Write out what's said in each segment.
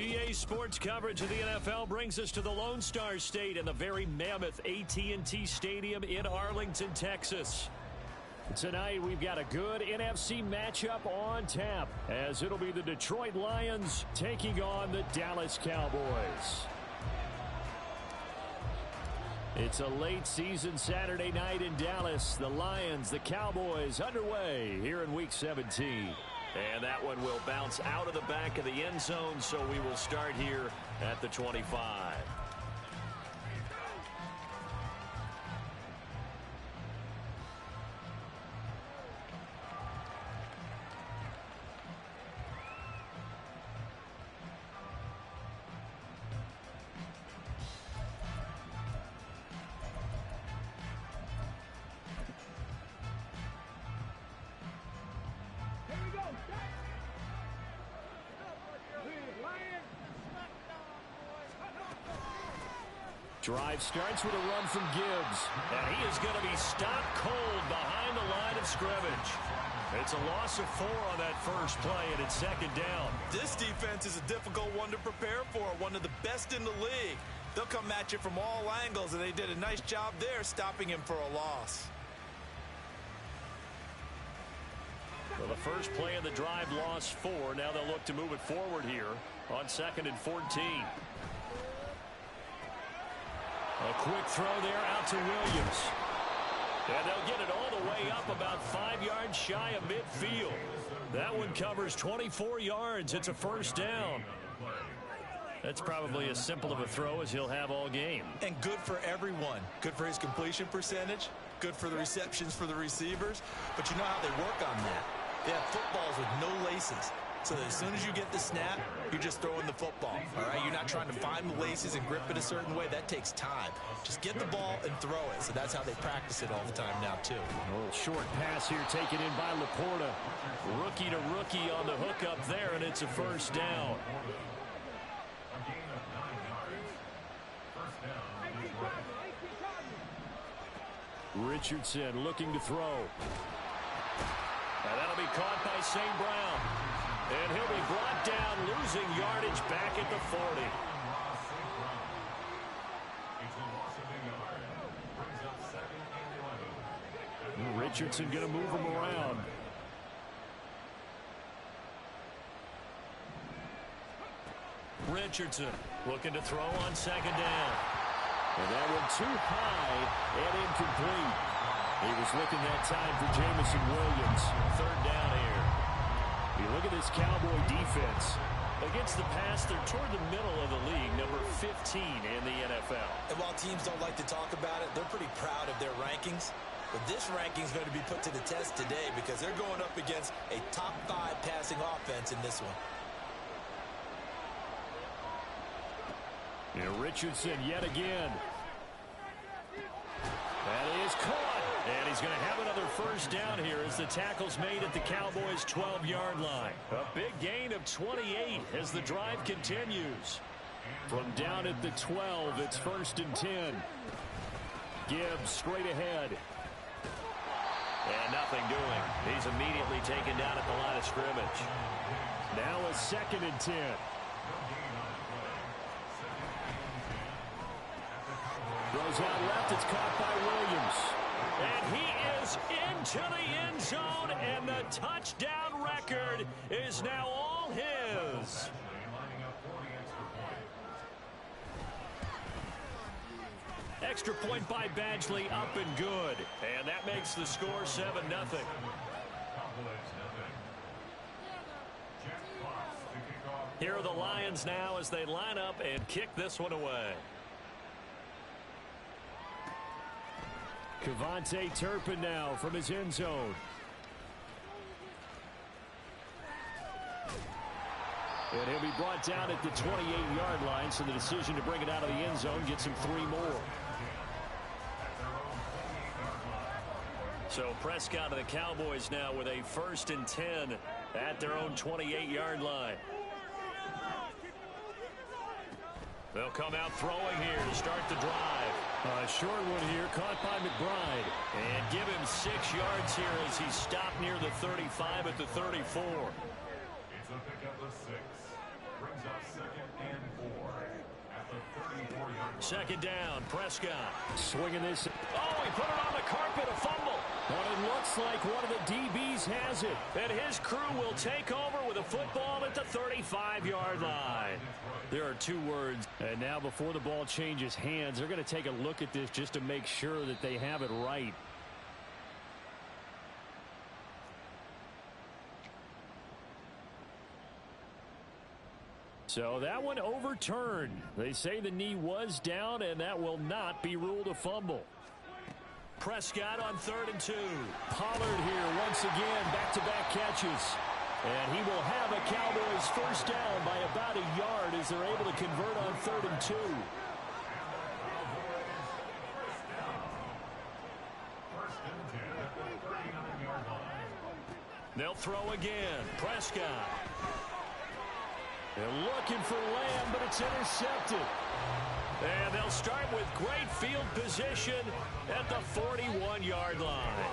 EA Sports coverage of the NFL brings us to the Lone Star State and the very mammoth AT&T Stadium in Arlington, Texas. Tonight, we've got a good NFC matchup on tap, as it'll be the Detroit Lions taking on the Dallas Cowboys. It's a late season Saturday night in Dallas. The Lions, the Cowboys underway here in Week 17. And that one will bounce out of the back of the end zone, so we will start here at the 25. Drive starts with a run from Gibbs. And he is going to be stopped cold behind the line of scrimmage. It's a loss of 4 on that first play, and it's second down. This defense is a difficult one to prepare for, one of the best in the league. They'll come at you from all angles, and they did a nice job there stopping him for a loss. Well, the first play of the drive lost 4. Now they'll look to move it forward here on 2nd and 14. A quick throw there out to Williams. And they'll get it all the way up about 5 yards shy of midfield. That one covers 24 yards. It's a first down. That's probably as simple of a throw as he'll have all game. And good for everyone. Good for his completion percentage. Good for the receptions for the receivers. But you know how they work on that. They have footballs with no laces. So that as soon as you get the snap, you're just throwing the football. All right, you're not trying to find the laces and grip it a certain way. That takes time. Just get the ball and throw it. So that's how they practice it all the time now, too. A little short pass here taken in by Laporta. Rookie to rookie on the hook up there, and it's a first down. Richardson looking to throw. And that'll be caught by St. Brown. And he'll be brought down, losing yardage back at the 40. Richardson going to move him around. Richardson looking to throw on 2nd down. And that one too high and incomplete. He was looking that time for Jamison Williams. 3rd down here. You look at this Cowboy defense. Against the pass, they're toward the middle of the league, number 15 in the NFL. And while teams don't like to talk about it, they're pretty proud of their rankings. But this ranking is going to be put to the test today because they're going up against a top 5 passing offense in this one. And Richardson yet again. That is caught. And he's going to have another first down here as the tackle's made at the Cowboys' 12-yard line. A big gain of 28 as the drive continues. From down at the 12, it's 1st and 10. Gibbs straight ahead. And nothing doing. He's immediately taken down at the line of scrimmage. Now a 2nd and 10. Goes out left. It's caught by Williams. And he is into the end zone, and the touchdown record is now all his. Extra point by Badgley, up and good. And that makes the score 7-0. Here are the Lions now as they line up and kick this one away. Cavante Turpin now from his end zone. And he'll be brought down at the 28-yard line, so the decision to bring it out of the end zone gets him 3 more. So Prescott and the Cowboys now with a 1st and 10 at their own 28-yard line. They'll come out throwing here to start the drive. A short one here caught by McBride. And give him 6 yards here as he's stopped near the 35 at the 34. It's a pickup of 6. Second down, Prescott. Swinging this. Oh, he put it on the carpet, a fumble. But it looks like one of the DBs has it. And his crew will take over with a football at the 35-yard line. There are 2 words. And now before the ball changes hands, they're going to take a look at this just to make sure that they have it right. So that one overturned. They say the knee was down, and that will not be ruled a fumble. Prescott on 3rd and 2. Pollard here once again, back-to-back catches. And he will have a Cowboys first down by about a yard as they're able to convert on 3rd and 2. They'll throw again. Prescott. They're looking for Lamb, but it's intercepted. And they'll start with great field position at the 41-yard line.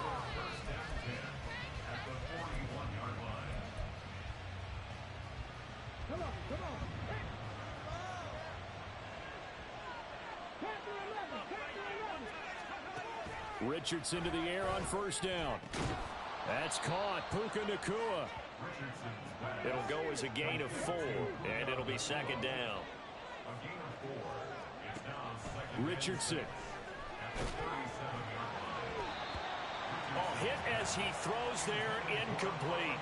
Richardson to the air on first down. That's caught. Puka Nacua. It'll go as a gain of 4, and it'll be second down. Richardson. Oh, hit as he throws there, incomplete.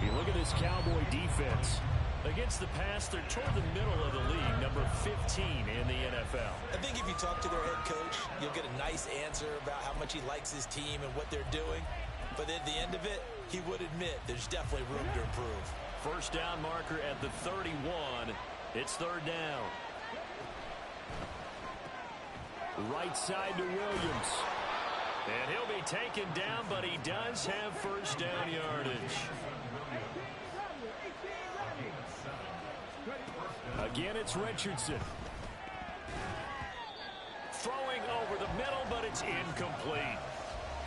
You look at this Cowboy defense. Against the pass, they're toward the middle of the league, number 15 in the NFL. I think if you talk to their head coach, you'll get a nice answer about how much he likes his team and what they're doing. But at the end of it, he would admit there's definitely room to improve. First down marker at the 31. It's 3rd down. Right side to Williams. And he'll be taken down, but he does have first down yardage. Again, it's Richardson. Throwing over the middle, but it's incomplete.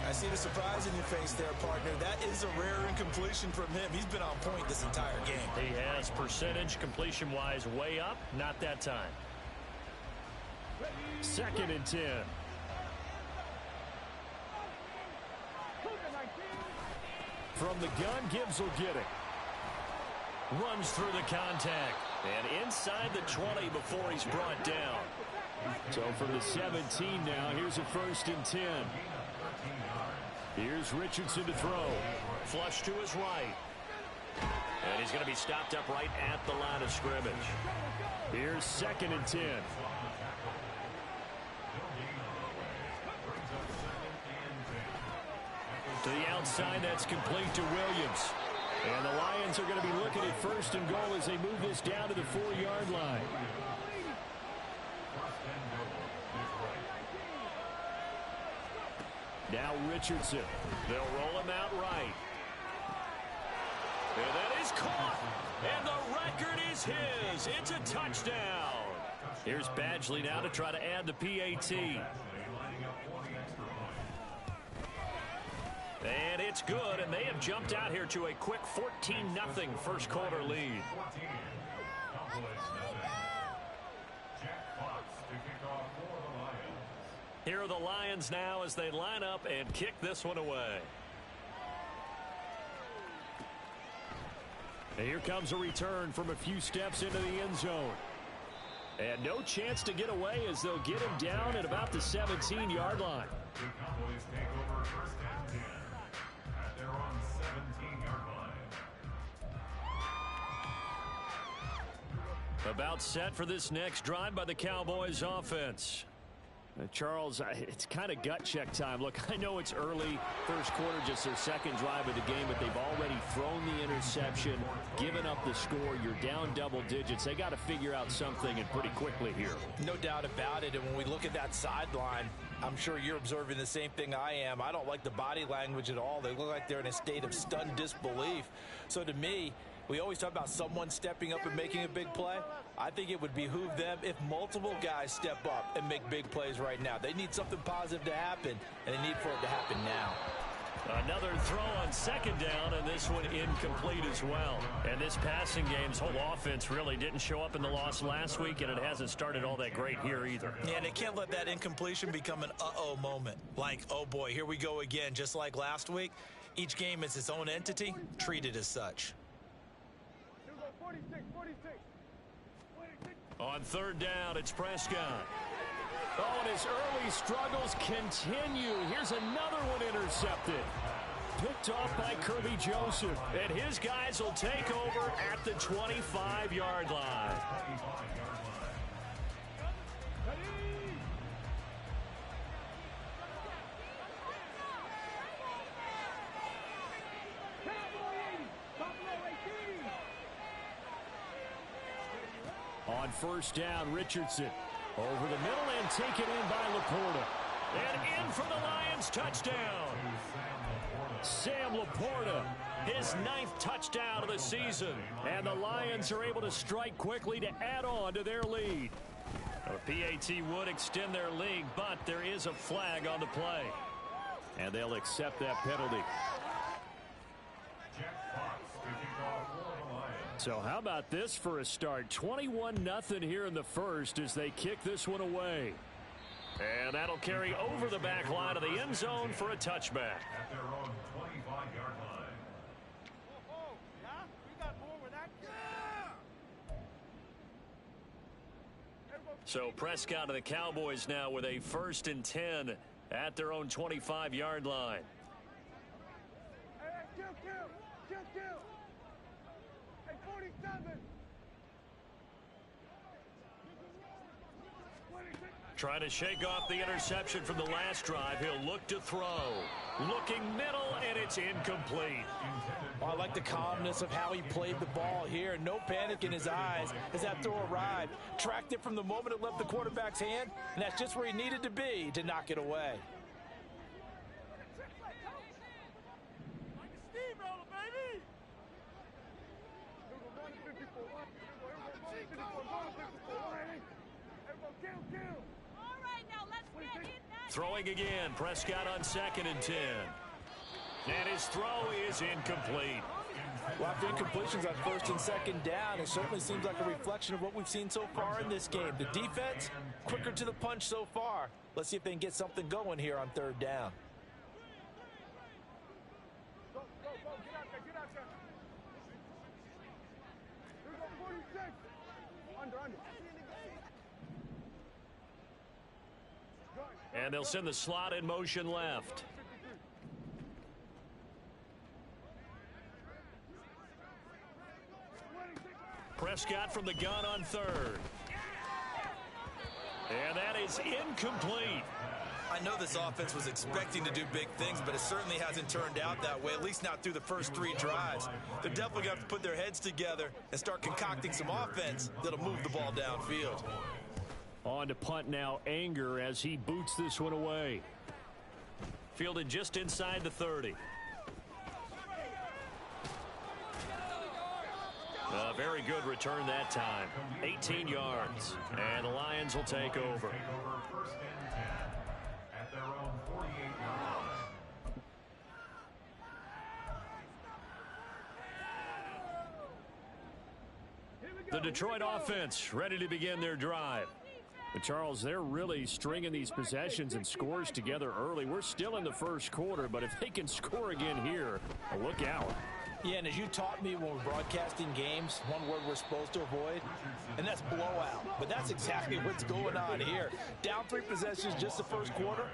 I see the surprise in your face there, partner. That is a rare incompletion from him. He's been on point this entire game. He has percentage completion-wise way up. Not that time. 2nd and 10. From the gun, Gibbs will get it. Runs through the contact. And inside the 20 before he's brought down. So from the 17 now, here's a 1st and 10. Here's Richardson to throw. Flush to his right. And he's going to be stopped up right at the line of scrimmage. Here's 2nd and 10. To the outside, that's complete to Williams. And the Lions are going to be looking at 1st and goal as they move this down to the 4-yard line. Now Richardson. They'll roll him out right. And that is caught. And the record is his. It's a touchdown. Here's Badgley now to try to add the PAT. And it's good, and they have jumped out here to a quick 14-0 first quarter lead. Here are the Lions now as they line up and kick this one away. And here comes a return from a few steps into the end zone. And no chance to get away as they'll get him down at about the 17-yard line. The Cowboys take over 1st and 10 at their own 17-yard line. About set for this next drive by the Cowboys offense. Charles, it's kind of gut check time. Look, I know it's early, first quarter, just their 2nd drive of the game, but they've already thrown the interception, given up the score. You're down double digits. They got to figure out something, and pretty quickly here. No doubt about it, and when we look at that sideline, I'm sure you're observing the same thing I am. I don't like the body language at all. They look like they're in a state of stunned disbelief. So to me, we always talk about someone stepping up and making a big play. I think it would behoove them if multiple guys step up and make big plays right now. They need something positive to happen, and they need for it to happen now. Another throw on second down, and this one incomplete as well. And this passing game's whole offense really didn't show up in the loss last week, and it hasn't started all that great here either. Yeah, they can't let that incompletion become an uh-oh moment. Like, oh boy, here we go again, just like last week. Each game is its own entity, treated as such. On third down, it's Prescott. Oh, and his early struggles continue. Here's another one intercepted. Picked off by Kirby Joseph. And his guys will take over at the 25-yard line. On first down, Richardson. Over the middle and taken in by Laporta. And in for the Lions touchdown. Sam Laporta, his 9th touchdown of the season. And the Lions are able to strike quickly to add on to their lead. The PAT would extend their lead, but there is a flag on the play. And they'll accept that penalty. So how about this for a start? 21-0 here in the first as they kick this one away. And that'll carry over the back line of the end zone for a touchback. At their own 25-yard line. So Prescott and the Cowboys now with a 1st and 10 at their own 25-yard line. Trying to shake off the interception from the last drive. He'll look to throw. Looking middle, and it's incomplete. I like the calmness of how he played the ball here. No panic in his eyes as that throw arrived. Tracked it from the moment it left the quarterback's hand, and that's just where he needed to be to knock it away. Throwing again, Prescott on 2nd and 10. And his throw is incomplete. Well, after incompletions on 1st and 2nd down, it certainly seems like a reflection of what we've seen so far in this game. The defense, quicker to the punch so far. Let's see if they can get something going here on 3rd down. And they'll send the slot in motion left. Prescott from the gun on 3rd. And that is incomplete. I know this offense was expecting to do big things, but it certainly hasn't turned out that way, at least not through the first 3 drives. They're definitely going to have to put their heads together and start concocting some offense that'll move the ball downfield. On to punt now, Anger, as he boots this one away. Fielded just inside the 30. A very good return that time. 18 yards. And the Lions will take over. 1st and 10 at their own 48-yard line. The Detroit offense ready to begin their drive. But Charles, they're really stringing these possessions and scores together early. We're still in the first quarter, but if they can score again here, look out. Yeah, and as you taught me when we're broadcasting games, one word we're supposed to avoid, and that's blowout. But that's exactly what's going on here. Down 3 possessions just the first quarter.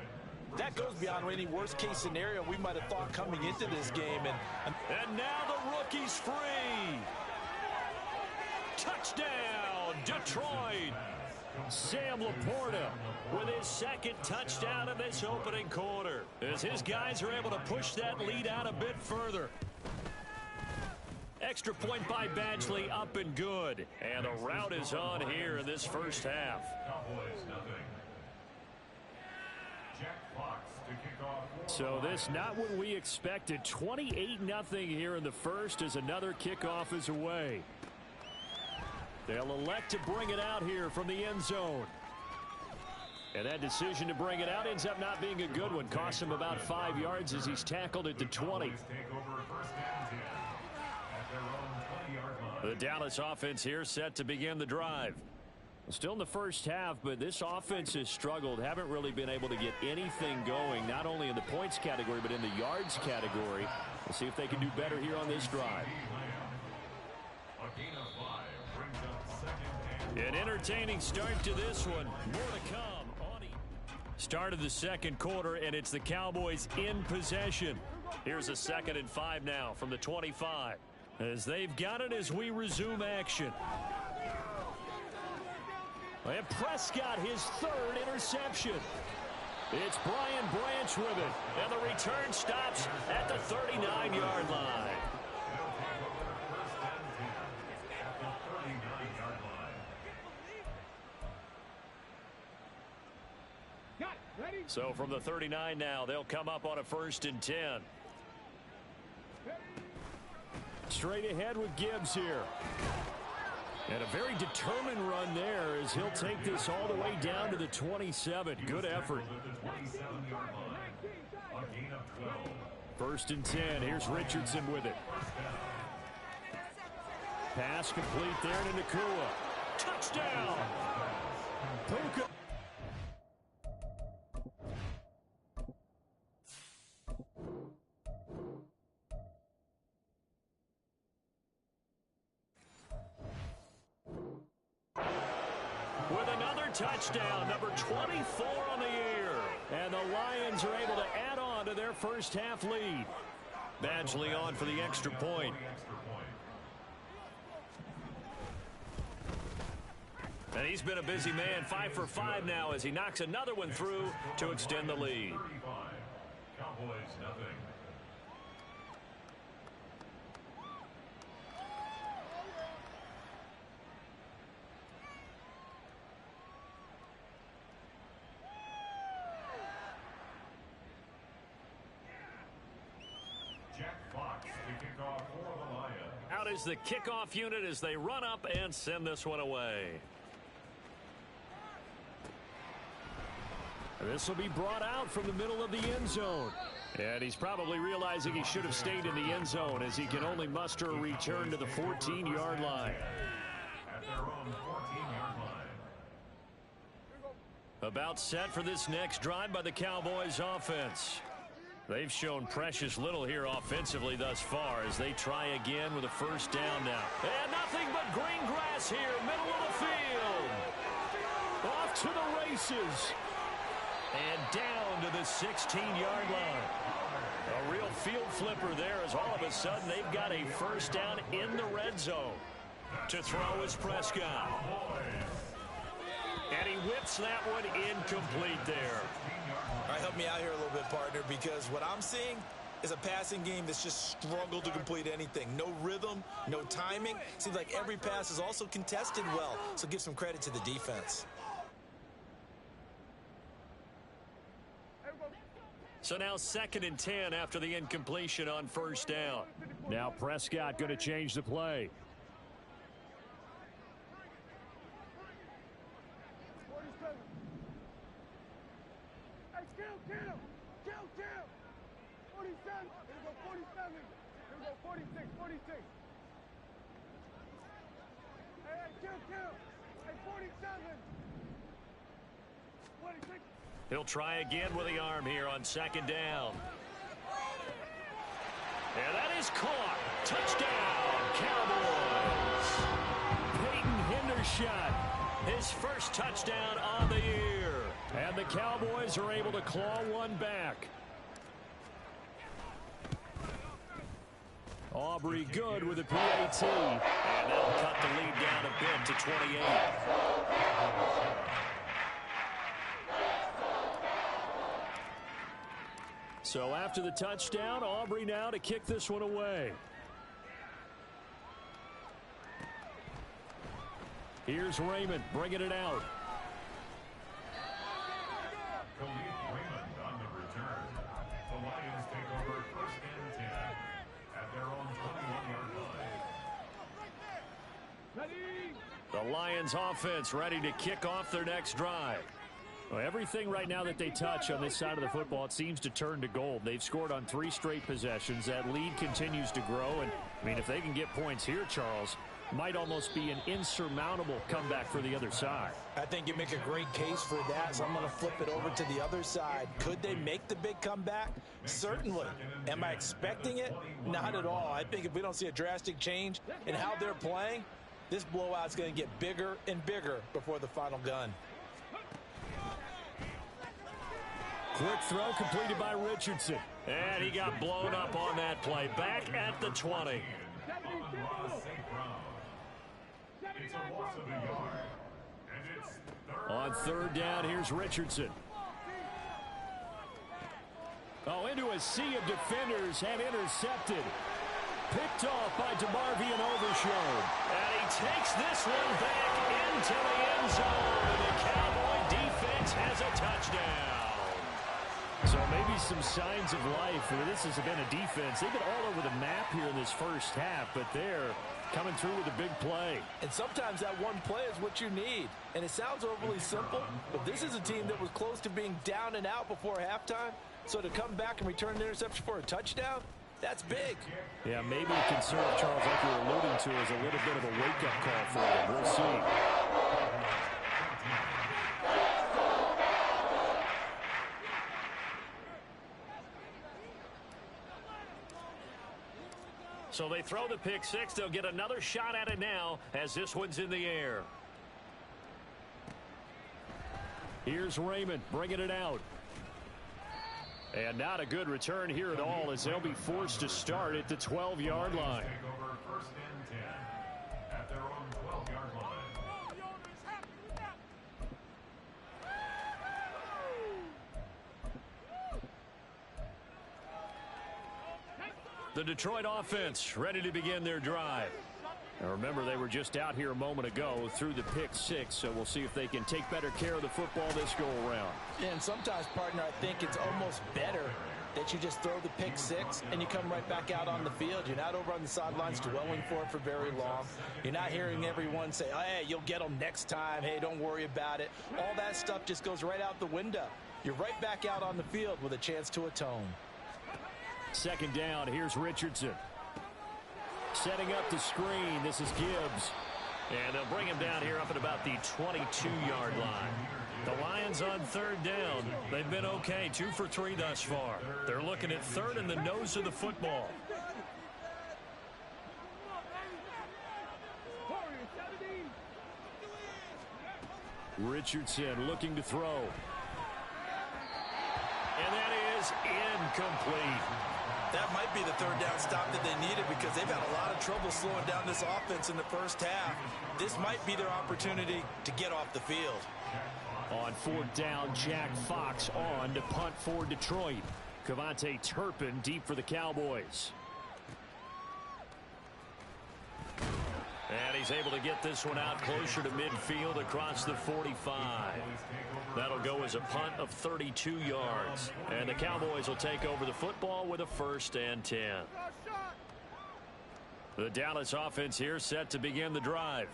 That goes beyond any worst-case scenario we might have thought coming into this game. And now the rookie's free. Touchdown, Detroit. Sam Laporta with his 2nd touchdown in this opening quarter, as his guys are able to push that lead out a bit further. Extra point by Badgley, up and good. And the route is on here in this first half. Cowboys nothing. Jack Fox to kick off. So this not what we expected. 28-0 here in the first as another kickoff is away. They'll elect to bring it out here from the end zone. And that decision to bring it out ends up not being a good one. Costs him about 5 yards as he's tackled at the 20. The Dallas offense here set to begin the drive. Still in the first half, but this offense has struggled. Haven't really been able to get anything going, not only in the points category, but in the yards category. We'll see if they can do better here on this drive. An entertaining start to this one. More to come. Start of the second quarter, and it's the Cowboys in possession. Here's a 2nd and 5 now from the 25. As they've got it as we resume action. And Prescott, his 3rd interception. It's Brian Branch with it. And the return stops at the 39-yard line. So from the 39 now, they'll come up on a 1st and 10. Straight ahead with Gibbs here. And a very determined run there as he'll take this all the way down to the 27. Good effort. 1st and 10. Here's Richardson with it. Pass complete there to Nakua. Touchdown! Puka. With another touchdown, number 24 on the year. And the Lions are able to add on to their first half lead. Badgley on for the extra point. And he's been a busy man, 5 for 5 now as he knocks another one through to extend the lead. Cowboys nothing. Out is the kickoff unit as they run up and send this one away. This will be brought out from the middle of the end zone. And he's probably realizing he should have stayed in the end zone as he can only muster a return to the 14-yard line. At their own 14-yard line. About set for this next drive by the Cowboys offense. They've shown precious little here offensively thus far as they try again with a 1st down now. And nothing but green grass here, middle of the field. Off to the races. And down to the 16-yard line. A real field flipper there as all of a sudden they've got a 1st down in the red zone. To throw is Prescott. And he whips that one incomplete there. All right, help me out here a little bit, partner, because what I'm seeing is a passing game that's just struggled to complete anything. No rhythm, no timing. Seems like every pass is also contested well, so give some credit to the defense. So now 2nd and 10 after the incompletion on 1st down. Now Prescott going to change the play. He'll try again with the arm here on 2nd down. And that is caught. Touchdown, Cowboys. Peyton Hendershot, his 1st touchdown on the year. And the Cowboys are able to claw one back. Aubrey good with a PAT. And that'll cut the lead down a bit to 28. So after the touchdown, Aubrey now to kick this one away. Here's Raymond bringing it out. Raymond on the return. The Lions take over 1st and 10 at their own 21-yard line. The Lions offense ready to kick off their next drive. Well, everything right now that they touch on this side of the football, it seems to turn to gold. They've scored on 3 straight possessions. That lead continues to grow. And, I mean, if they can get points here, Charles, might almost be an insurmountable comeback for the other side. I think you make a great case for that, so I'm going to flip it over to the other side. Could they make the big comeback? Certainly. Am I expecting it? Not at all. I think if we don't see a drastic change in how they're playing, this blowout's going to get bigger and bigger before the final gun. Quick throw completed by Richardson. And he got blown up on that play. Back at the 20. On 3rd down, here's Richardson. Oh, into a sea of defenders and intercepted. Picked off by DeMarvion Overshown. And he takes this one back into the end zone. The Cowboy defense has a touchdown. So maybe some signs of life. This has been a defense. They've been all over the map here in this first half, but they're coming through with a big play. And sometimes that one play is what you need. And it sounds overly simple, but this is a team that was close to being down and out before halftime. So to come back and return the interception for a touchdown, that's big. Yeah, maybe it can serve, Charles, like you were alluding to, as a little bit of a wake-up call for them. We'll see. So they throw the pick six. They'll get another shot at it now as this one's in the air. Here's Raymond bringing it out. And not a good return here at all as they'll be forced to start at the 12-yard line. The Detroit offense ready to begin their drive. Now remember, they were just out here a moment ago through the pick six, so we'll see if they can take better care of the football this go-around. And sometimes, partner, I think it's almost better that you just throw the pick six and you come right back out on the field. You're not over on the sidelines dwelling for it for very long. You're not hearing everyone say, oh, hey, you'll get them next time. Hey, don't worry about it. All that stuff just goes right out the window. You're right back out on the field with a chance to atone. 2nd down, here's Richardson. Setting up the screen, this is Gibbs. And they'll bring him down here up at about the 22-yard line. The Lions on 3rd down. They've been okay, 2 for 3 thus far. They're looking at 3rd and the nose of the football. Richardson looking to throw. And that is incomplete. That might be the 3rd down stop that they needed because they've had a lot of trouble slowing down this offense in the first half. This might be their opportunity to get off the field. On 4th down, Jack Fox on to punt for Detroit. Cavante Turpin deep for the Cowboys. And he's able to get this one out closer to midfield across the 45. That'll go as a punt of 32 yards. And the Cowboys will take over the football with a 1st and 10. The Dallas offense here set to begin the drive.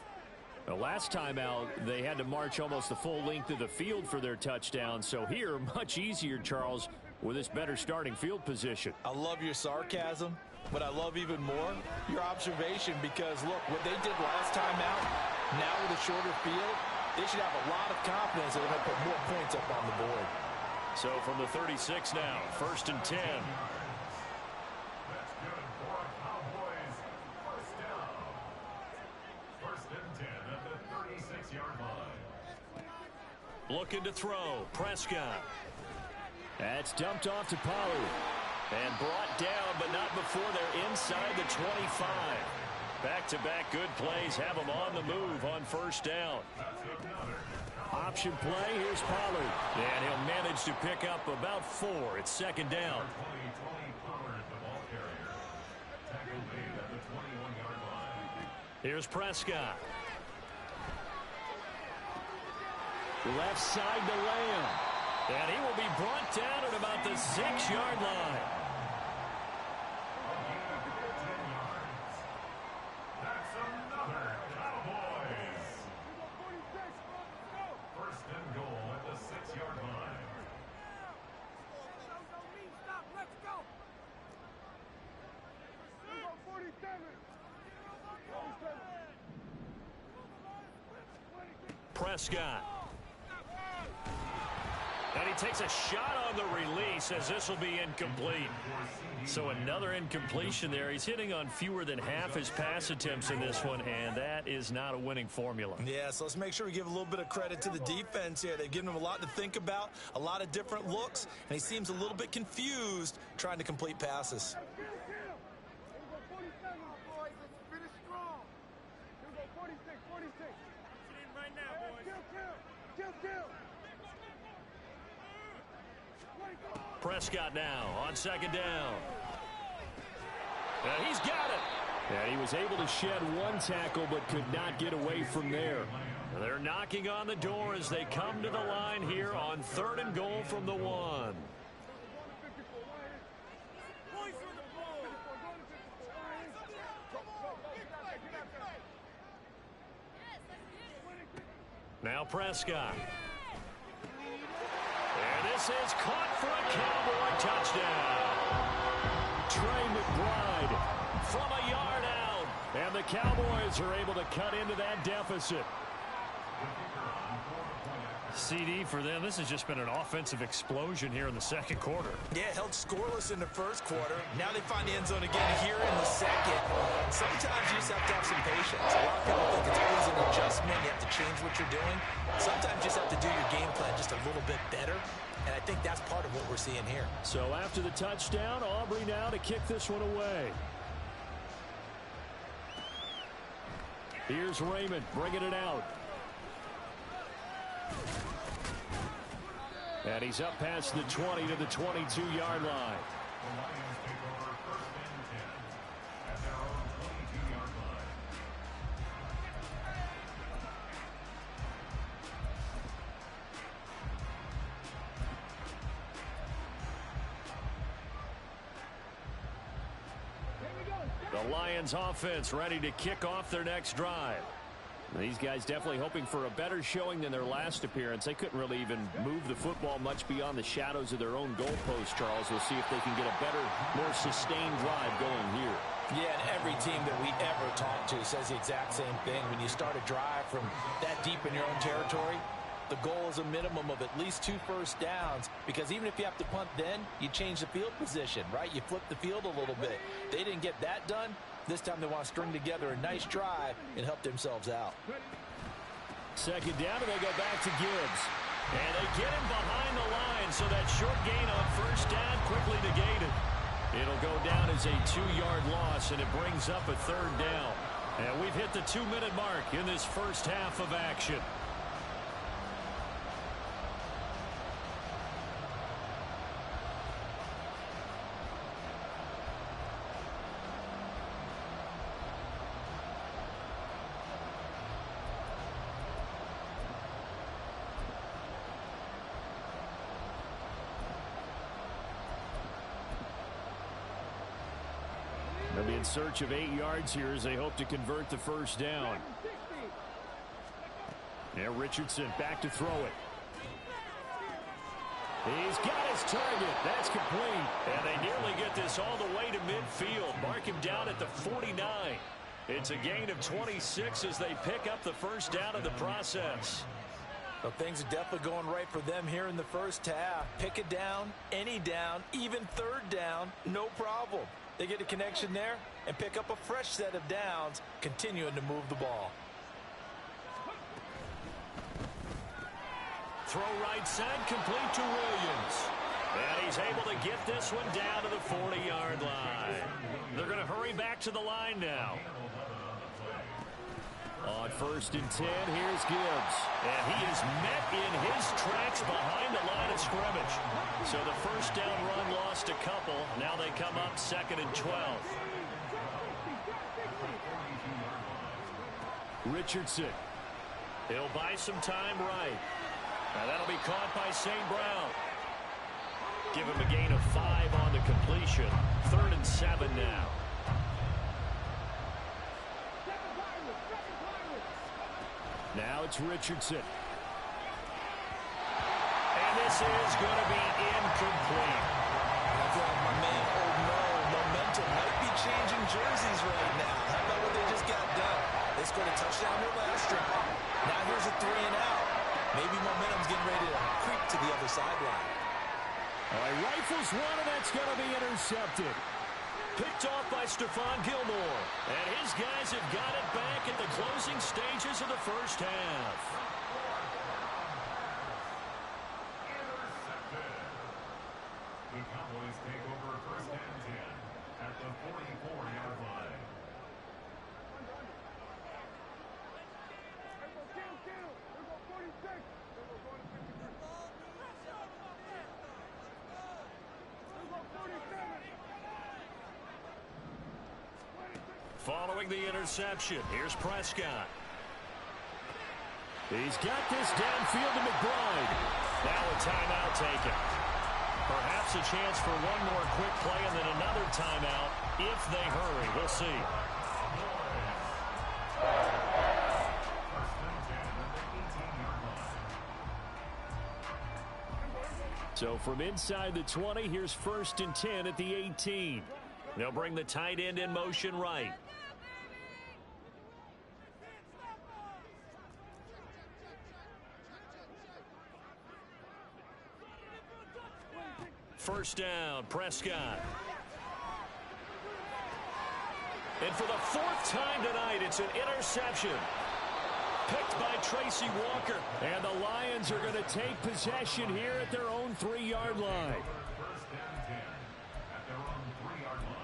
The last time out, they had to march almost the full length of the field for their touchdown. So here, much easier, Charles, with this better starting field position. I love your sarcasm, but I love even more your observation because, look, what they did last time out, now with a shorter field, they should have a lot of confidence that they're going to put more points up on the board. So from the 36 now, 1st and 10. Looking to throw. Prescott. That's dumped off to Pollard. And brought down, but not before they're inside the 25. Back-to-back good plays have them on the move on 1st down. Option play, here's Pollard. And he'll manage to pick up about 4. It's 2nd down. Here's Prescott. Left side to Lamb. And he will be brought down at about the 6-yard line. That's another Cowboys. 1st and goal at the 6-yard Prescott. And he takes a shot on the release as this will be incomplete. So another incompletion there. He's hitting on fewer than half his pass attempts in this one, and that is not a winning formula. Yeah, so let's make sure we give a little bit of credit to the defense here. They've given him a lot to think about, a lot of different looks, and he seems a little bit confused trying to complete passes. Prescott now on second down. And he's got it. And he was able to shed one tackle but could not get away from there. They're knocking on the door as they come to the line here on 3rd and goal from the 1. Now Prescott. And this is caught for a Cowboy touchdown. Trey McBride from a yard out. And the Cowboys are able to cut into that deficit. CD for them. This has just been an offensive explosion here in the second quarter. Yeah, held scoreless in the first quarter. Now they find the end zone again here in the second. Sometimes you just have to have some patience. A lot of people think it's always an adjustment. You have to change what you're doing. Sometimes you just have to do your game plan just a little bit better. And I think that's part of what we're seeing here. So after the touchdown, Aubrey now to kick this one away. Here's Raymond bringing it out. And he's up past the 20 to the 22-yard line. The Lions offense ready to kick off their next drive. These guys definitely hoping for a better showing than their last appearance. They couldn't really even move the football much beyond the shadows of their own goalpost, Charles. We'll see if they can get a better, more sustained drive going here. Yeah, and every team that we ever talk to says the exact same thing. When you start a drive from that deep in your own territory, the goal is a minimum of at least 2 first downs, because even if you have to punt then, you change the field position, right? You flip the field a little bit. They didn't get that done. This time they want to string together a nice drive and help themselves out. Second down, and they go back to Gibbs. And they get him behind the line, so that short gain on first down quickly negated. It'll go down as a 2-yard loss, and it brings up a 3rd down. And we've hit the 2-minute mark in this first half of action. They'll be in search of 8 yards here as they hope to convert the first down. Now Richardson back to throw it. He's got his target. That's complete. And they nearly get this all the way to midfield. Mark him down at the 49. It's a gain of 26 as they pick up the first down in the process. Well, things are definitely going right for them here in the first half. Pick it down, any down, even 3rd down, no problem. They get a connection there and pick up a fresh set of downs, continuing to move the ball. Throw right side, complete to Williams. And he's able to get this one down to the 40-yard line. They're going to hurry back to the line now. On 1st and 10, here's Gibbs. And he is met in his tracks behind the line of scrimmage. So the first down run lost a couple. Now they come up 2nd and 12. Richardson. He'll buy some time right. Now that'll be caught by St. Brown. Give him a gain of 5 on the completion. 3rd and 7 now. Now it's Richardson. And this is going to be incomplete. I feel like my man, momentum might be changing jerseys right now. How about what they just got done? They scored a touchdown their last drive. Now here's a 3 and out. sideline. All right, rifles one, and that's going to be intercepted. Picked off by Stephon Gilmore. And his guys have got it back at the closing stages of the first half. Intercepted. The Cowboys take over first and 10 at the 44-yard line. Following the interception, here's Prescott. He's got this downfield to McBride. Now a timeout taken. Perhaps a chance for one more quick play and then another timeout if they hurry. We'll see. So from inside the 20, here's 1st and 10 at the 18. They'll bring the tight end in motion right. First down, Prescott. And for the 4th time tonight, it's an interception. Picked by Tracy Walker. And the Lions are going to take possession here at their own 3-yard line. First and 10 at their own 3-yard line.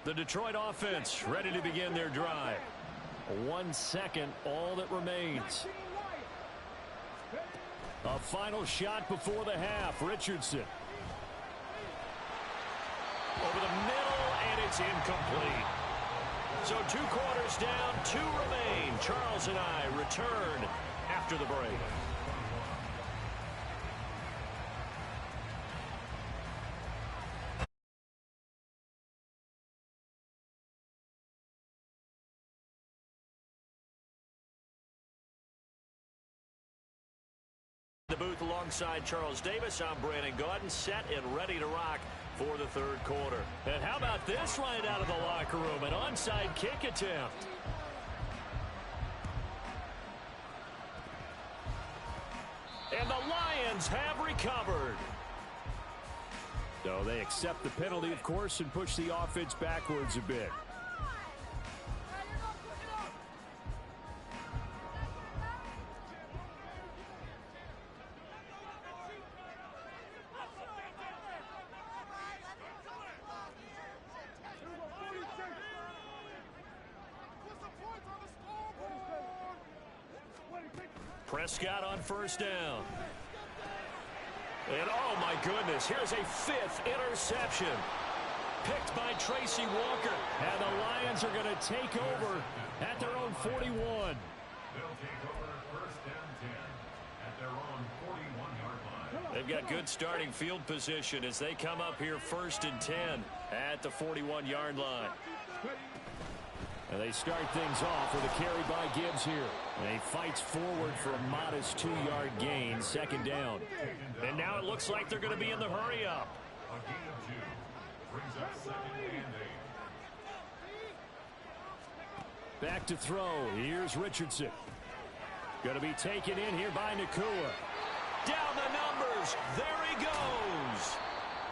The Detroit offense ready to begin their drive. 1 second, all that remains. A final shot before the half. Richardson. Over the middle, and it's incomplete. So 2 quarters down, 2 remain. Charles and I return after the break. The booth alongside Charles Davis. I'm Brandon Gaudin, set and ready to rock for the 3rd quarter. And how about this right out of the locker room? An onside kick attempt. And the Lions have recovered. So they accept the penalty, of course, and push the offense backwards a bit. Prescott on first down. And oh my goodness, here's a 5th interception. Picked by Tracy Walker. And the Lions are going to take over at their own 41. They'll take over first and 10 at their own 41-yard line. They've got good starting field position as they come up here 1st and 10 at the 41-yard line. And they start things off with a carry by Gibbs here. And he fights forward for a modest 2-yard gain, 2nd down. And now it looks like they're going to be in the hurry-up. A gain of 2 brings up 2nd and 8. Back to throw. Here's Richardson. Going to be taken in here by Nakua. Down the numbers. There he goes.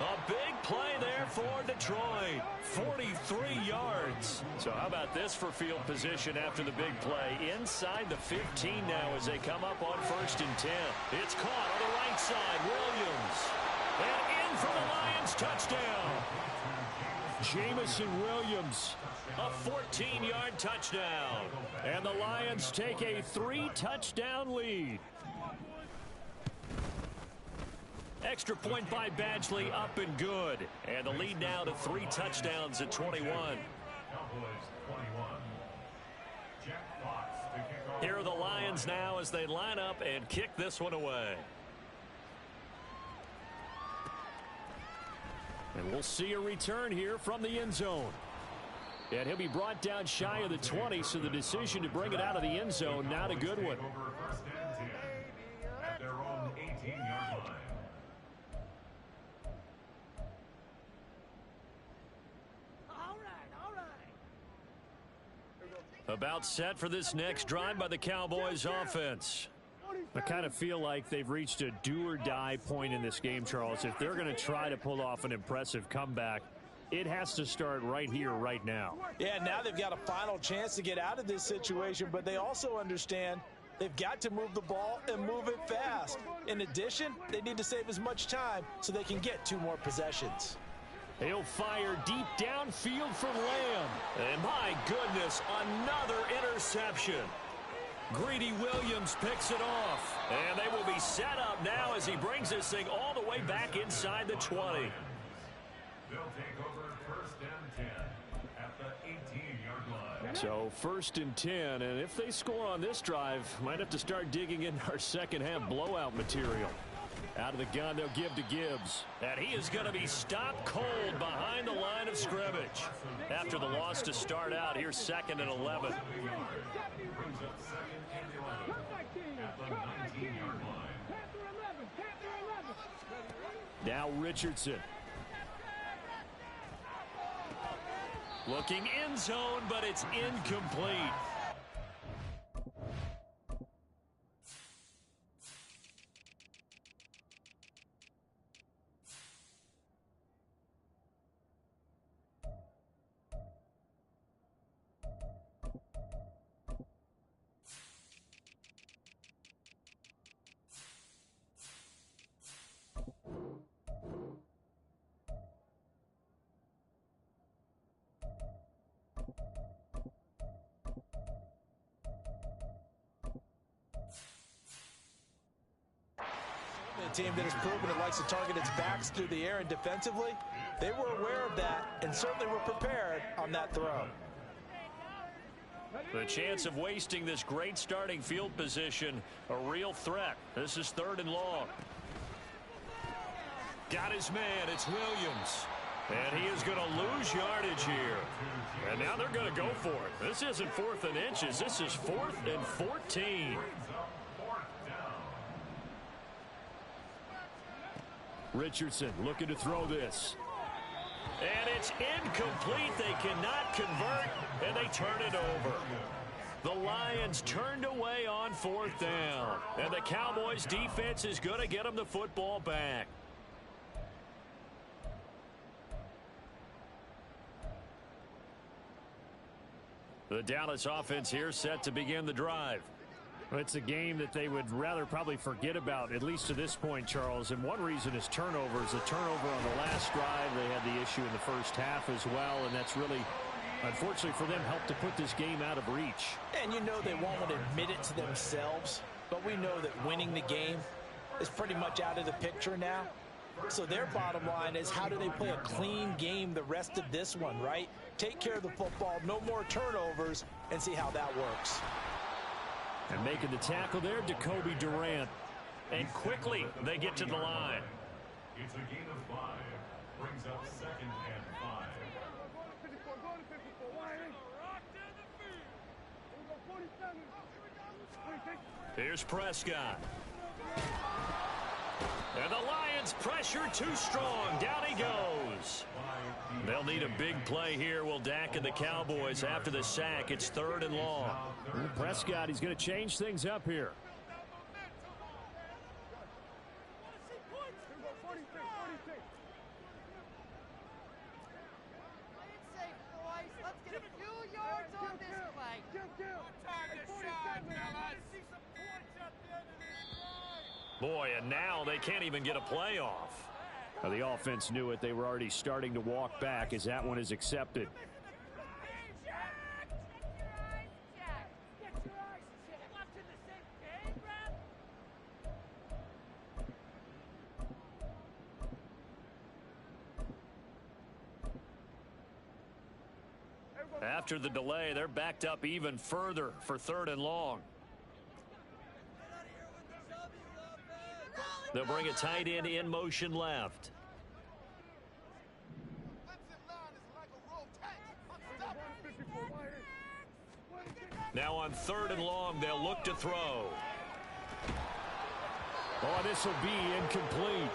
A big play there for Detroit. 43 yards. So how about this for field position after the big play? Inside the 15 now as they come up on 1st and 10. It's caught on the right side. Williams. And in for the Lions touchdown. Jamison Williams. A 14-yard touchdown. And the Lions take a 3-touchdown lead. Extra point by Badgley, up and good. And the lead now to 3 touchdowns at 21. Cowboys 21. Jack Fox to kick off. Here are the Lions now as they line up and kick this one away. And we'll see a return here from the end zone. And he'll be brought down shy of the 20, so the decision to bring it out of the end zone, not a good one. Over first and 10 About set for this next drive by the Cowboys offense. I kind of feel like they've reached a do-or-die point in this game, Charles. If they're going to try to pull off an impressive comeback, it has to start right here, right now. Yeah, now they've got a final chance to get out of this situation, but they also understand they've got to move the ball and move it fast. In addition, they need to save as much time so they can get 2 more possessions. He'll fire deep downfield for Lamb. And my goodness, another interception. Greedy Williams picks it off. And they will be set up now as he brings this thing all the way back inside the 20. They'll take over first and 10 at the 18-yard line. So 1st and 10, and if they score on this drive, might have to start digging in our second half blowout material. Out of the gun, they'll give to Gibbs. And he is going to be stopped cold behind the line of scrimmage. After the loss to start out, here's 2nd and 11. Now Richardson. Looking end zone, but it's incomplete. A team that has proven it likes to target its backs through the air, and defensively, they were aware of that and certainly were prepared on that throw. The chance of wasting this great starting field position, a real threat. This is 3rd and long. Got his man, it's Williams. And he is going to lose yardage here. And now they're going to go for it. This isn't 4th and inches, this is 4th and 14. Richardson looking to throw this. And it's incomplete. They cannot convert, and they turn it over. The Lions turned away on 4th down. And the Cowboys defense is going to get them the football back. The Dallas offense here set to begin the drive. It's a game that they would rather probably forget about, at least to this point, Charles. And one reason is turnovers. The turnover on the last drive, they had the issue in the first half as well, and that's really, unfortunately for them, helped to put this game out of reach. And you know they won't admit it to themselves, but we know that winning the game is pretty much out of the picture now. So their bottom line is, how do they play a clean game the rest of this one, right? Take care of the football, no more turnovers, and see how that works. And making the tackle there, Jacoby Durant. And quickly, they get to the line. It's a gain of 5. Brings up 2nd and 5. Here's Prescott. And the Lions pressure too strong. Down he goes. They'll need a big play here, will Dak and the Cowboys after the sack. It's 3rd and long. Prescott, he's going to change things up here. Boy, and now they can't even get a play off. Well, the offense knew it. They were already starting to walk back as that one is accepted. After the delay, they're backed up even further for 3rd and long. They'll bring a tight end in motion left. Now on 3rd and long, they'll look to throw. Oh, this will be incomplete.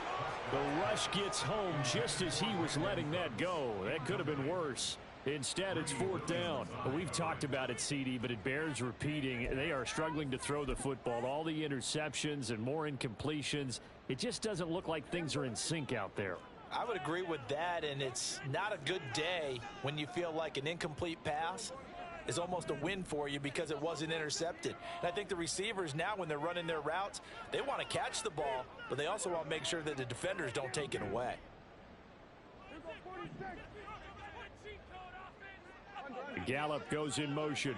The rush gets home just as he was letting that go. That could have been worse. Instead, it's 4th down. We've talked about it, CD, but it bears repeating. They are struggling to throw the football. All the interceptions and more incompletions. It just doesn't look like things are in sync out there. I would agree with that, and it's not a good day when you feel like an incomplete pass is almost a win for you because it wasn't intercepted. And I think the receivers now, when they're running their routes, they want to catch the ball, but they also want to make sure that the defenders don't take it away. Gallup goes in motion.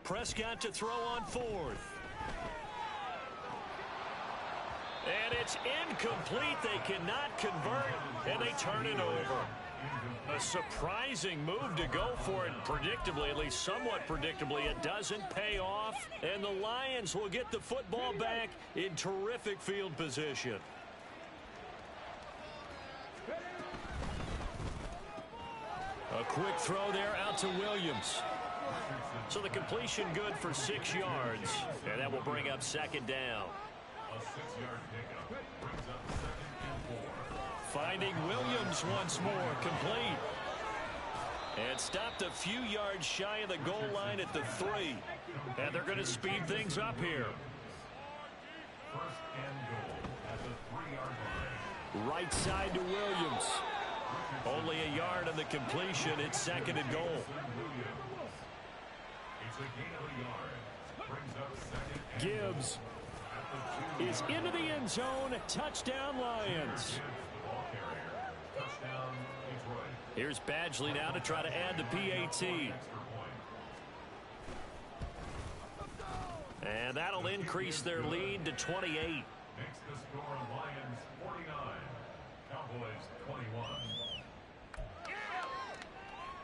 Prescott to throw on 4th. And it's incomplete. They cannot convert, and they turn it over. A surprising move to go for it. Predictably, at least somewhat predictably, it doesn't pay off. And the Lions will get the football back in terrific field position. A quick throw there out to Williams. So the completion good for 6 yards. And that will bring up 2nd down. A 6-yard pickup brings up 2nd and 4. Finding Williams once more, complete. And stopped a few yards shy of the goal line at the 3. And they're going to speed things up here. 1st and goal at the 3-yard line. Right side to Williams. Only a yard on the completion. It's 2nd and goal. It's a gain of a yard. Brings up 2nd and Gibbs is into the end zone. Touchdown, Lions. the ball carrier. Touchdown, Detroit. Here's Badgley now to try to add the PAT. Extra point. And that'll increase their lead to 28. Makes the score Lions 49. Cowboys 21.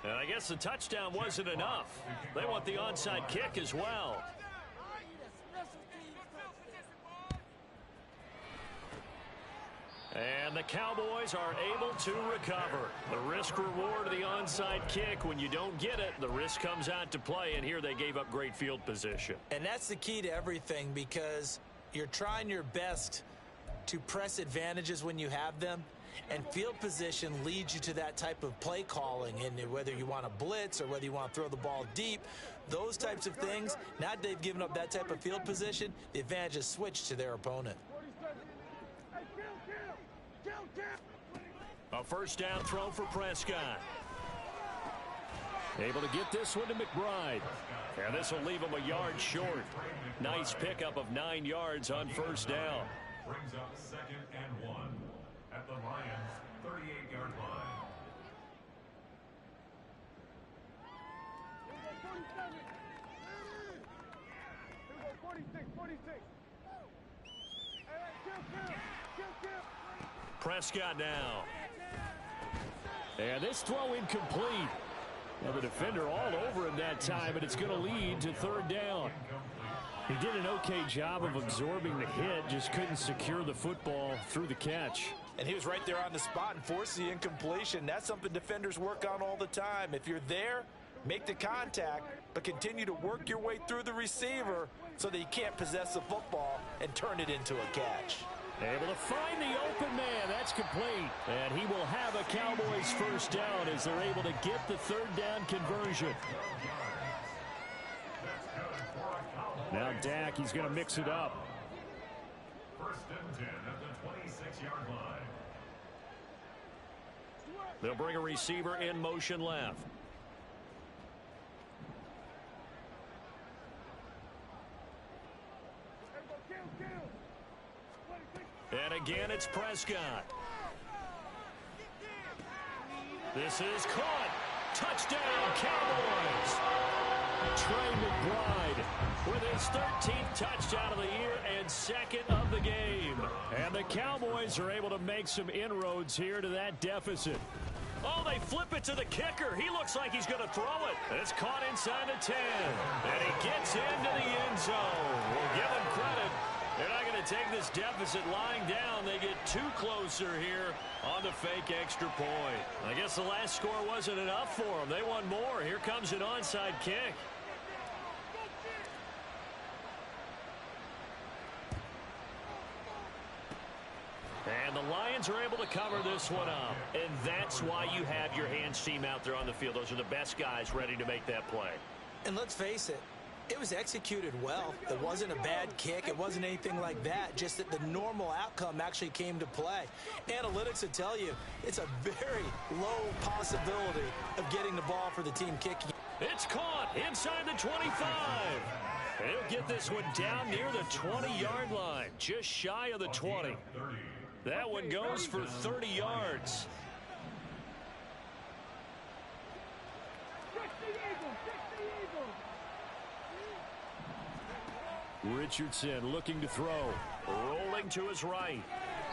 And I guess the touchdown wasn't enough. They want the onside kick as well. And the Cowboys are able to recover. The risk reward of the onside kick. When you don't get it, the risk comes out to play, and here they gave up great field position. And that's the key to everything, because you're trying your best to press advantages when you have them, and field position leads you to that type of play calling. And whether you want to blitz or whether you want to throw the ball deep, those types of things, now that they've given up that type of field position, the advantage is switched to their opponent. A 1st down throw for Prescott. Able to get this one to McBride. And this will leave him a yard short. Nice pickup of 9 yards on 1st down. Brings up 2nd and 1 at the Lions 38-yard line. Prescott now. And this throw incomplete. Now the defender all over him that time, and it's going to lead to 3rd down. He did an okay job of absorbing the hit, just couldn't secure the football through the catch. And he was right there on the spot and forced the incompletion. That's something defenders work on all the time. If you're there, make the contact, but continue to work your way through the receiver so that you can't possess the football and turn it into a catch. Able to find the open man. That's complete. And he will have a Cowboys 1st down as they're able to get the 3rd down conversion. Now Dak, he's going to mix it up. 1st and 10 at the 26-yard line. They'll bring a receiver in motion left. And again, it's Prescott. This is caught. Touchdown, Cowboys. Trey McBride with his 13th touchdown of the year and 2nd of the game. And the Cowboys are able to make some inroads here to that deficit. Oh, they flip it to the kicker. He looks like he's going to throw it. It's caught inside the 10. And he gets into the end zone. We'll give him credit. They're not going to take this deficit lying down. They get 2 closer here on the fake extra point. I guess the last score wasn't enough for them. They want more. Here comes an onside kick. And the Lions are able to cover this one up. And that's why you have your hands team out there on the field. Those are the best guys ready to make that play. And let's face it, it was executed well. It wasn't a bad kick. It wasn't anything like that. Just that the normal outcome actually came to play. Analytics will tell you it's a very low possibility of getting the ball for the team kicking. It's caught inside the 25. He'll get this one down near the 20-yard line, just shy of the 20. That one goes for 30 yards. Richardson looking to throw. Rolling to his right.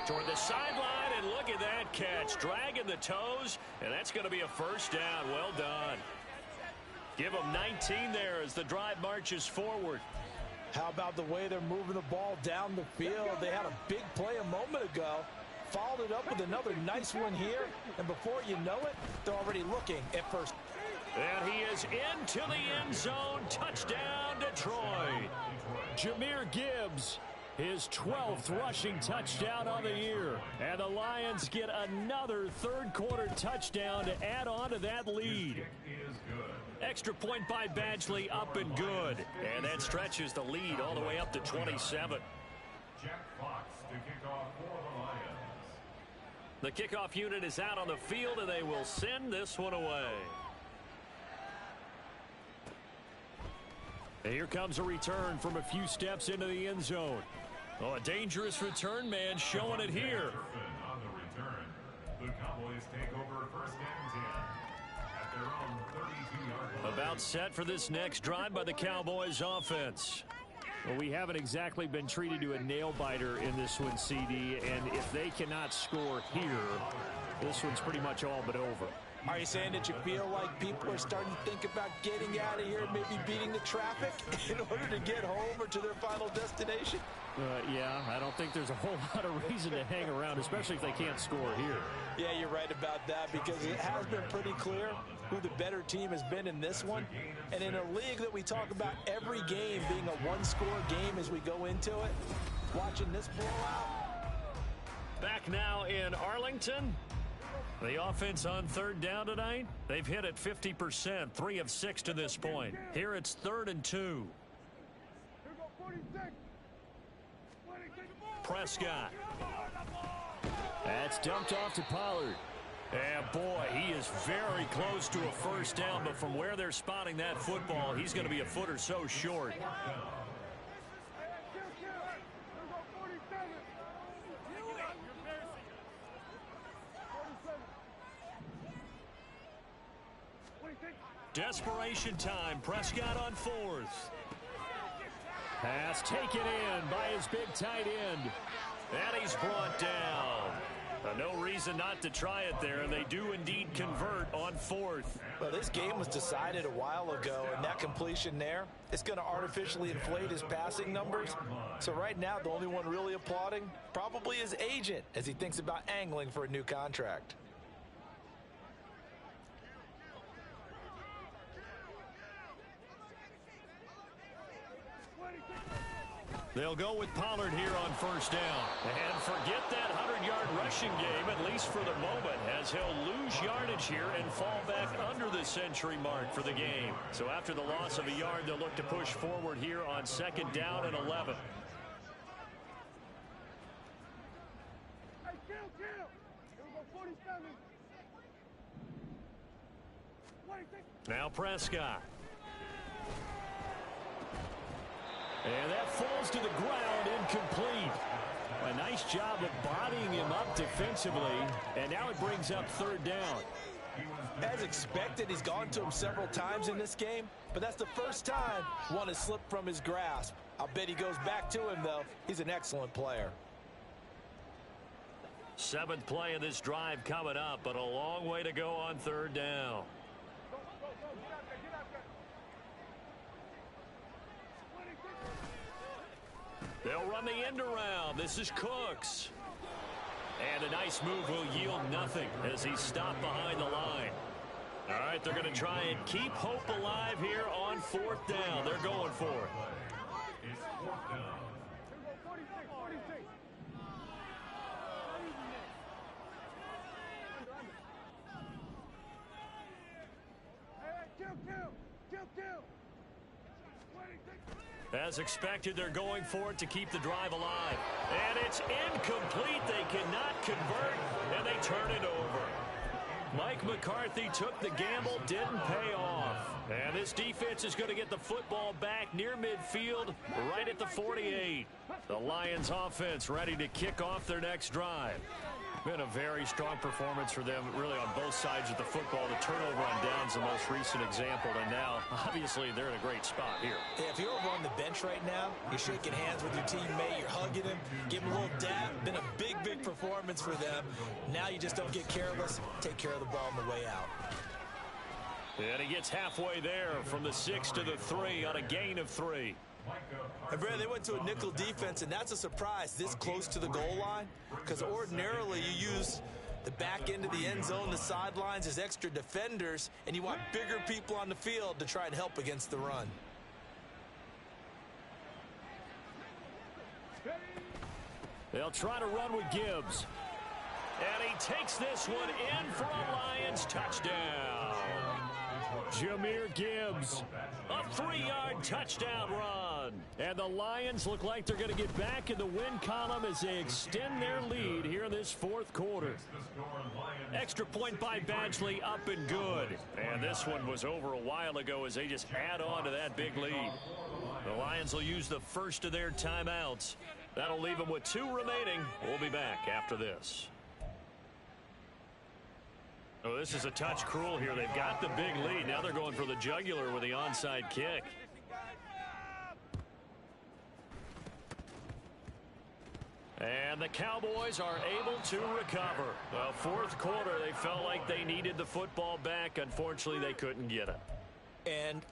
Toward the sideline, and look at that catch. Dragging the toes, and that's going to be a first down. Well done. Give them 19 there as the drive marches forward. How about the way they're moving the ball down the field? They had a big play a moment ago. Followed it up with another nice one here. And before you know it, they're already looking at first. And he is into the end zone. Touchdown, Detroit. Jahmyr Gibbs, his 12th rushing touchdown on the year. And the Lions get another third-quarter touchdown to add on to that lead. Extra point by Badgley, up and good. And that stretches the lead all the way up to 27. Jack Fox to kick off for the Lions. The kickoff unit is out on the field, and they will send this one away. And here comes a return from a few steps into the end zone. Oh, a dangerous return man showing it here. On the return, the Cowboys take over first and 10 at their own 32-yard line. About set for this next drive by the Cowboys offense. Well, we haven't exactly been treated to a nail-biter in this one, CD, and if they cannot score here, this one's pretty much all but over. Are you saying that you feel like people are starting to think about getting out of here, maybe beating the traffic in order to get home or to their final destination? Yeah, I don't think there's a whole lot of reason to hang around, especially if they can't score here. Yeah, you're right about that, because it has been pretty clear who the better team has been in this one. And in a league that we talk about every game being a one-score game as we go into it, watching this blowout. Back now in Arlington. The offense on third down tonight, they've hit it 50%, 3 of 6 to this point. Here it's 3rd and 2. Prescott. That's dumped off to Pollard. And boy, he is very close to a first down, but from where they're spotting that football, he's going to be a foot or so short. Desperation time. Prescott on 4th. Pass taken in by his big tight end. And he's brought down. No reason not to try it there, and they do indeed convert on 4th. Well, this game was decided a while ago, and that completion there is going to artificially inflate his passing numbers. So right now, the only one really applauding probably his agent as he thinks about angling for a new contract. They'll go with Pollard here on first down. And forget that 100-yard rushing game, at least for the moment, as he'll lose yardage here and fall back under the century mark for the game. So after the loss of a yard, they'll look to push forward here on 2nd down and 11. Now Prescott. And that falls to the ground, incomplete. A nice job of bodying him up defensively, and now it brings up 3rd down. As expected, he's gone to him several times in this game, but that's the first time one has slipped from his grasp. I'll bet he goes back to him, though. He's an excellent player. 7th play of this drive coming up, but a long way to go on 3rd down. They'll run the end around. This is Cooks. And a nice move will yield nothing as he's stopped behind the line. All right, they're going to try and keep hope alive here on 4th down. They're going for it. It's 4th down. As expected, they're going for it to keep the drive alive. And it's incomplete. They cannot convert, and they turn it over. Mike McCarthy took the gamble, didn't pay off. And this defense is going to get the football back near midfield, right at the 48. The Lions offense ready to kick off their next drive. Been a very strong performance for them, really, on both sides of the football. The turnover on downs, the most recent example, and now, obviously, they're in a great spot here. Yeah, if you're over on the bench right now, you're shaking hands with your teammate, you're hugging him, give him a little dab. Been a big, big performance for them. Now you just don't get careless. Take care of the ball on the way out. And he gets halfway there from the 6 to the 3 on a gain of 3. And Brad, they went to a nickel defense, and that's a surprise this close to the goal line, because ordinarily you use the back end of the end zone, the sidelines as extra defenders, and you want bigger people on the field to try and help against the run. They'll try to run with Gibbs. And he takes this one in for a Lions touchdown. Jahmyr Gibbs, a 3-yard touchdown run. And the Lions look like they're going to get back in the win column as they extend their lead here in this fourth quarter. Extra point by Badgley, up and good. And this one was over a while ago as they just add on to that big lead. The Lions will use the first of their timeouts. That'll leave them with 2 remaining. We'll be back after this. Oh, this is a touch cruel here. They've got the big lead. Now they're going for the jugular with the onside kick. And the Cowboys are able to recover. Well, fourth quarter, they felt like they needed the football back. Unfortunately, they couldn't get it. And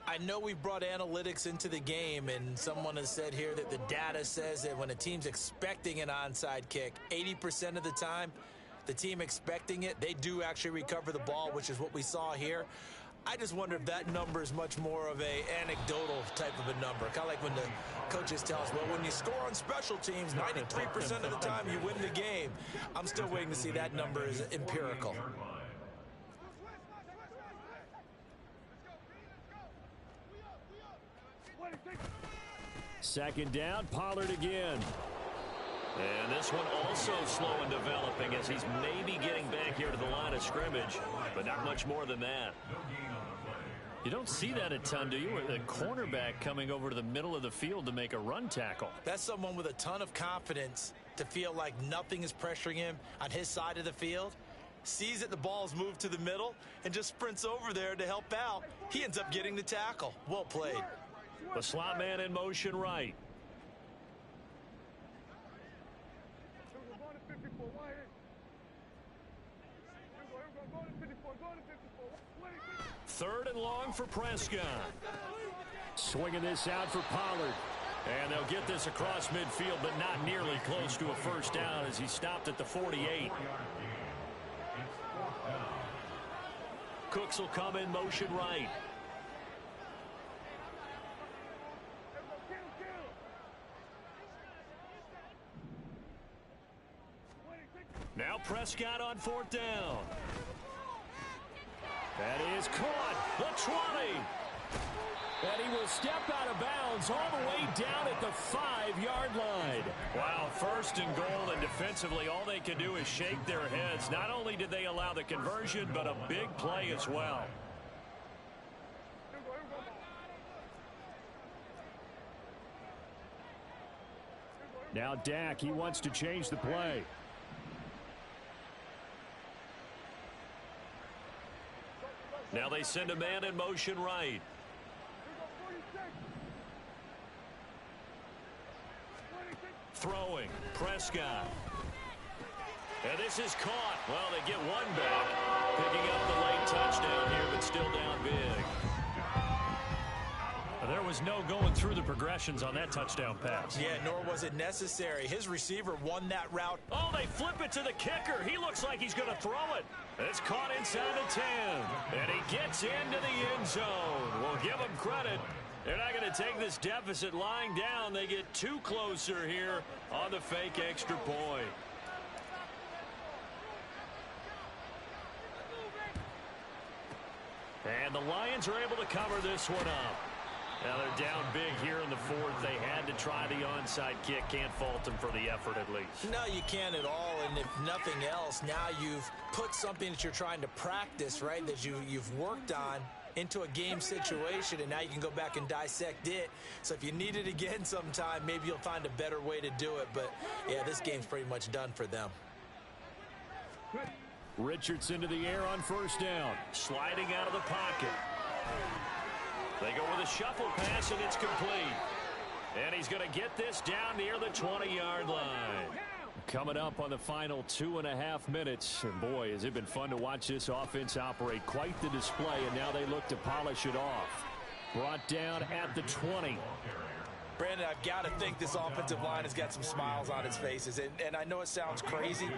I know we brought analytics into the game, and someone has said here that the data says that when a team's expecting an onside kick, 80% of the time, the team expecting it, they do actually recover the ball, which is what we saw here. I just wonder if that number is much more of a anecdotal type of a number. Kind of like when the coaches tell us, well, when you score on special teams, 93% of the time you win the game. I'm still waiting to see that number is empirical. Second down, Pollard again. And this one also slow in developing as he's maybe getting back here to the line of scrimmage, but not much more than that. You don't see that a ton, do you? A cornerback coming over to the middle of the field to make a run tackle. That's someone with a ton of confidence to feel like nothing is pressuring him on his side of the field. Sees that the ball's moved to the middle and just sprints over there to help out. He ends up getting the tackle. Well played. The slot man in motion right. Third and long for Prescott. Swinging this out for Pollard. And they'll get this across midfield, but not nearly close to a first down as he stopped at the 48. Cooks will come in motion right. Now Prescott on fourth down. That is caught. The 20. And he will step out of bounds all the way down at the 5-yard line. Wow, first and goal, and defensively all they can do is shake their heads. Not only did they allow the conversion, but a big play as well. Now Dak, he wants to change the play. Now they send a man in motion right. Throwing, Prescott. And this is caught. Well, they get one back. Picking up the late touchdown here, but still down big. There was no going through the progressions on that touchdown pass. Yeah, nor was it necessary. His receiver won that route. Oh, they flip it to the kicker. He looks like he's going to throw it. It's caught inside the 10. And he gets into the end zone. We'll give him credit. They're not going to take this deficit lying down. They get too closer here on the fake extra point. And And the Lions are able to cover this one up. Now they're down big here in the fourth. They had to try the onside kick. Can't fault them for the effort at least. No, you can't at all. And if nothing else, now you've put something that you're trying to practice, right, that you've worked on into a game situation, and now you can go back and dissect it. So if you need it again sometime, maybe you'll find a better way to do it. But, yeah, this game's pretty much done for them. Richardson to the air on first down. Sliding out of the pocket. They go with a shuffle pass, and it's complete. And he's going to get this down near the 20-yard line. Coming up on the final 2.5 minutes. And, boy, has it been fun to watch this offense operate. Quite the display, and now they look to polish it off. Brought down at the 20. Brandon, I've got to think this offensive line has got some smiles on its faces. And I know it sounds crazy,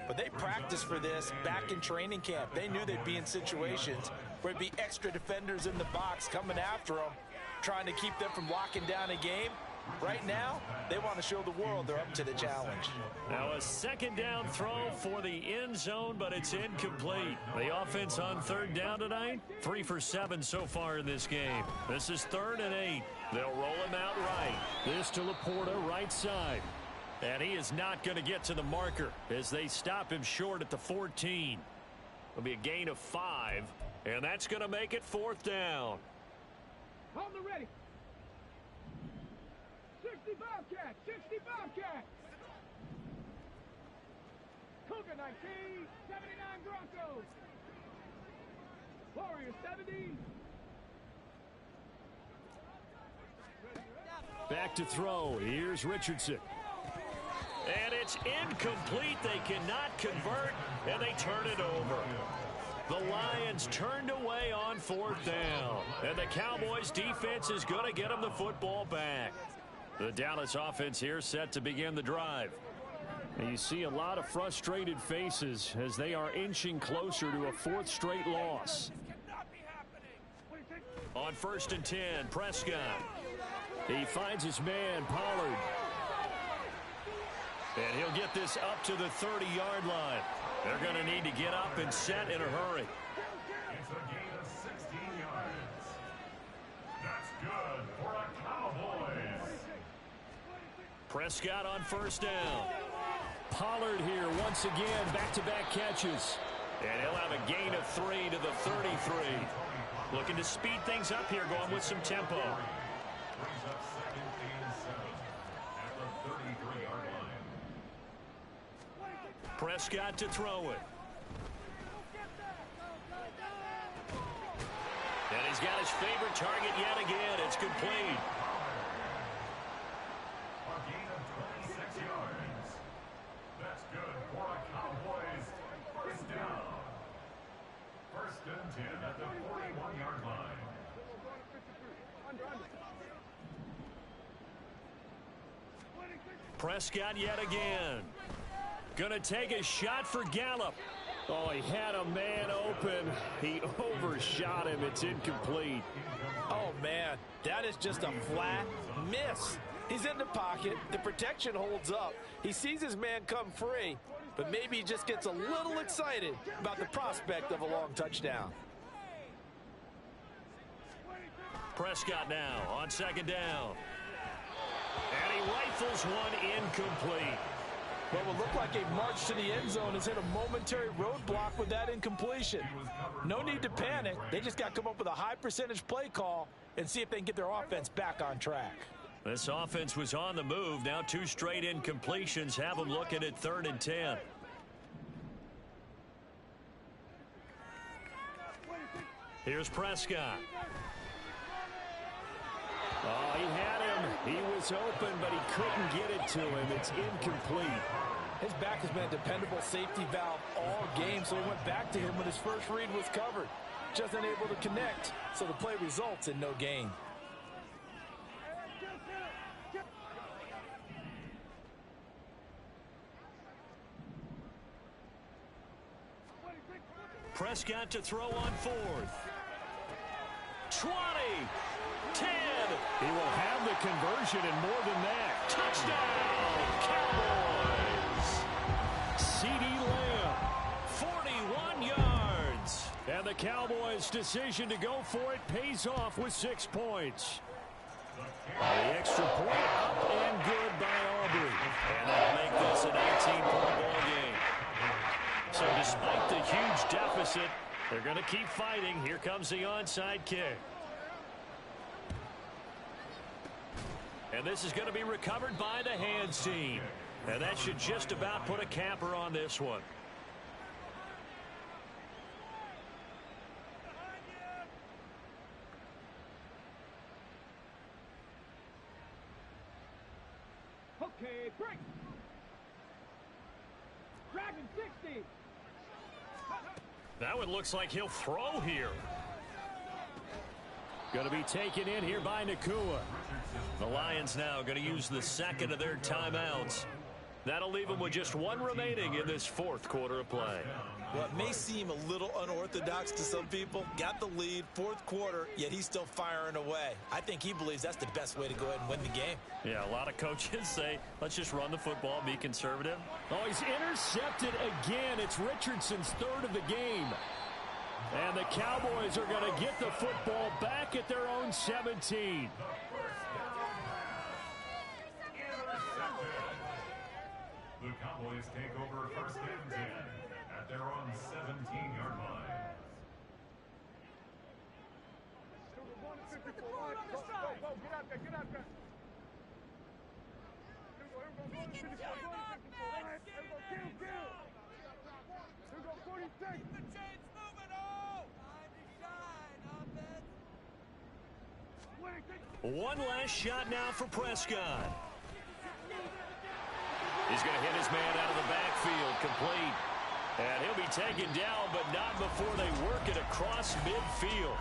but they practiced for this back in training camp. They knew they'd be in situations where it'd be extra defenders in the box coming after them, trying to keep them from locking down a game. Right now, they want to show the world they're up to the challenge. Now a second down throw for the end zone, but it's incomplete. The offense on third down tonight, 3 for 7 so far in this game. This is 3rd and 8. They'll roll him out right. This to Laporta, right side. And he is not going to get to the marker as they stop him short at the 14. It'll be a gain of 5, and that's going to make it 4th down. Hold the ready. 60 Bobcats, 60 Bobcats. Cougar 19, 79 Broncos. Warriors 70. Back to throw. Here's Richardson. And it's incomplete. They cannot convert, and they turn it over. The Lions turned away on 4th down. And the Cowboys defense is going to get them the football back. The Dallas offense here set to begin the drive. And you see a lot of frustrated faces as they are inching closer to a 4th straight loss. On 1st and 10, Prescott. He finds his man, Pollard. And he'll get this up to the 30-yard line. They're going to need to get up and set in a hurry. It's a gain of 16 yards. That's good for a Cowboys. Prescott on 1st down. Pollard here once again, back-to-back catches. And he'll have a gain of 3 to the 33. Looking to speed things up here, going with some tempo. Brings up 2nd and 7 at the 33-yard line. Prescott to throw it. And he's got his favorite target yet again. It's complete. A gain of 26 yards. That's good for a Cowboys 1st down. 1st and 10 at the 41-yard line. Prescott yet again. Gonna take a shot for Gallup. Oh, he had a man open. He overshot him. It's incomplete. Oh, man, that is just a flat miss. He's in the pocket. The protection holds up. He sees his man come free, but maybe he just gets a little excited about the prospect of a long touchdown. Prescott now on 2nd down. And he rifles one incomplete. What will look like a march to the end zone has hit a momentary roadblock with that incompletion. No need to panic. They just got to come up with a high percentage play call and see if they can get their offense back on track. This offense was on the move. Now 2 straight incompletions have them looking at 3rd and 10. Here's Prescott. Oh, he had him. He was open, but he couldn't get it to him. It's incomplete. His back has been a dependable safety valve all game, so he went back to him when his first read was covered. Just unable to connect, so the play results in no gain. Prescott to throw on 4th. 20. 10. He will have the conversion and more than that. Touchdown, Cowboys. CeeDee Lamb, 41 yards. And the Cowboys' decision to go for it pays off with 6 points. The extra point up and good by Aubrey. And that'll make this a 19-point ball game. So despite the huge deficit, they're going to keep fighting. Here comes the onside kick. And this is going to be recovered by the hands team. And that should just about put a capper on this one. Okay, break. Dragon 60. That one looks like he'll throw here. Going to be taken in here by Nakua. The Lions now going to use the second of their timeouts. That'll leave them with just one remaining in this fourth quarter of play. Well, it may seem a little unorthodox to some people. Got the lead, fourth quarter, yet he's still firing away. I think he believes that's the best way to go ahead and win the game. Yeah, a lot of coaches say, let's just run the football, be conservative. Oh, he's intercepted again. It's Richardson's third of the game. And the Cowboys are going to get the football back at their own 17. The Cowboys take over first and 10 at their own 17-yard line. Go, get out there, get out there. Here go 46. One last shot now for Prescott. He's going to hit his man out of the backfield, complete. And he'll be taken down, but not before they work it across midfield.